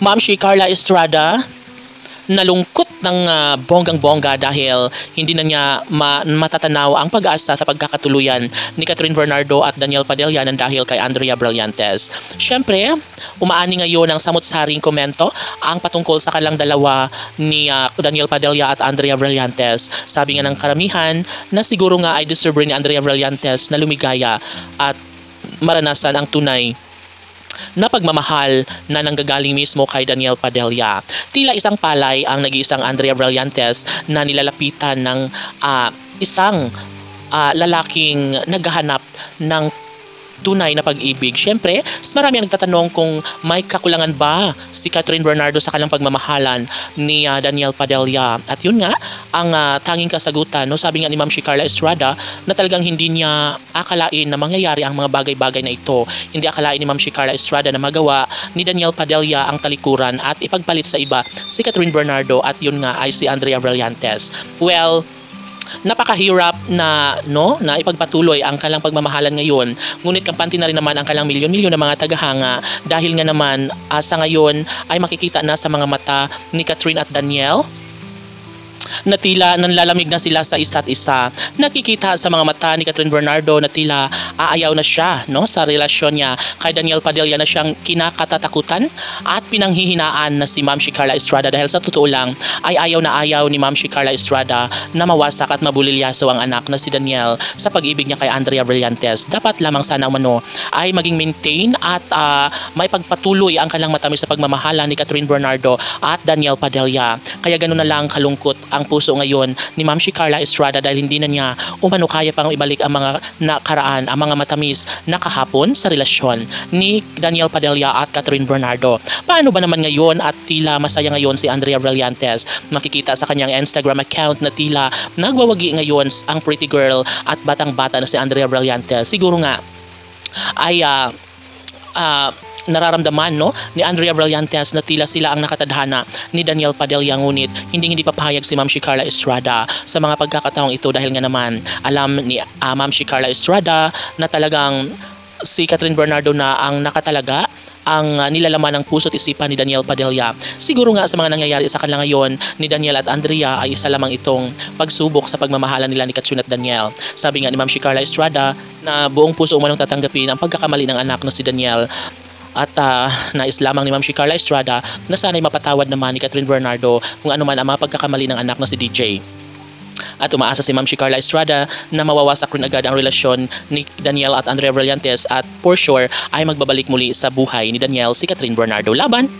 Ma'am si Carla Estrada nalungkot ng bonggang-bongga dahil hindi na niya matatanaw ang pag-asa sa pagkakatuluyan ni Catherine Bernardo at Daniel Padilla ng dahil kay Andrea Brillantes. Siyempre, umaani ngayon ng samut-saring komento ang patungkol sa kalang dalawa ni Daniel Padilla at Andrea Brillantes. Sabi nga ng karamihan na siguro nga ay deserve ni Andrea Brillantes na lumigaya at maranasan ang tunay na pagmamahal na nanggagaling mismo kay Daniel Padilla. Tila isang palay ang nag-iisang Andrea Brillantes na nilalapitan ng isang lalaking naghahanap ng tunay na pag-ibig. Siyempre, marami ang nagtatanong kung may kakulangan ba si Catherine Bernardo sa kanilang pagmamahalan ni Daniel Padilla. At yun nga, ang tanging kasagutan, no? Sabi nga ni Ma'am si Carla Estrada na talagang hindi niya akalain na mangyayari ang mga bagay-bagay na ito. Hindi akalain ni Ma'am si Carla Estrada na magawa ni Daniel Padilla ang talikuran at ipagpalit sa iba si Catherine Bernardo at yun nga ay si Andrea Brillantes. Well, napakahirap na ipagpatuloy ang kalang pagmamahalan ngayon, ngunit kampante na rin naman ang kalang milyon-milyon na mga tagahanga dahil nga naman sa ngayon ay makikita na sa mga mata ni Catherine at Daniel na tila nanlalamig na sila sa isa't isa. Nakikita sa mga mata ni Catherine Bernardo na tila aayaw na siya sa relasyon niya kay Daniel Padilla na siyang kinakatatakutan at pinanghihinaan na si Ma'am si Carla Estrada dahil sa totoo lang ay ayaw na ayaw ni Ma'am si Carla Estrada na mawasak at mabulilyaso ang anak na si Daniel sa pag-ibig niya kay Andrea Brillantes. Dapat lamang sana umano ay maging maintain at may pagpatuloy ang kanilang matamis sa pagmamahala ni Catherine Bernardo at Daniel Padilla. Kaya ganoon na lang kalungkot ang puso ngayon ni Ma'am si Carla Estrada dahil hindi na niya umano kaya pang ibalik ang mga nakaraan, ang mga matamis na kahapon sa relasyon ni Daniel Padilla at Catherine Bernardo. Paano ba naman ngayon at tila masaya ngayon si Andrea Brillantes? Makikita sa kanyang Instagram account na tila nagwawagi ngayon ang pretty girl at batang-bata na si Andrea Brillantes. Siguro nga ay nararamdaman ni Andrea Brillantes na tila sila ang nakatadhana ni Daniel Padilla, ngunit hindi papahayag si Ma'am si Carla Estrada sa mga pagkakataong ito dahil nga naman alam ni Ma'am si Carla Estrada na talagang si Catherine Bernardo na ang nakatalaga ang nilalaman ng puso't isipan ni Daniel Padilla. Siguro nga sa mga nangyayari sa kanila ngayon ni Daniel at Andrea ay isa lamang itong pagsubok sa pagmamahalan nila ni Catherine at Daniel. Sabi nga ni Ma'am si Carla Estrada na buong puso umanong tatanggapin ang pagkakamali ng anak na si Daniel. At nais lamang ni Ma'am si Carla Estrada na sana'y mapatawad naman ni Catherine Bernardo kung ano man ang mga pagkakamali ng anak na si DJ. At umaasa si Ma'am si Carla Estrada na mawawasak rin agad ang relasyon ni Daniel at Andrea Brillantes at for sure ay magbabalik muli sa buhay ni Daniel si Catherine Bernardo. Laban!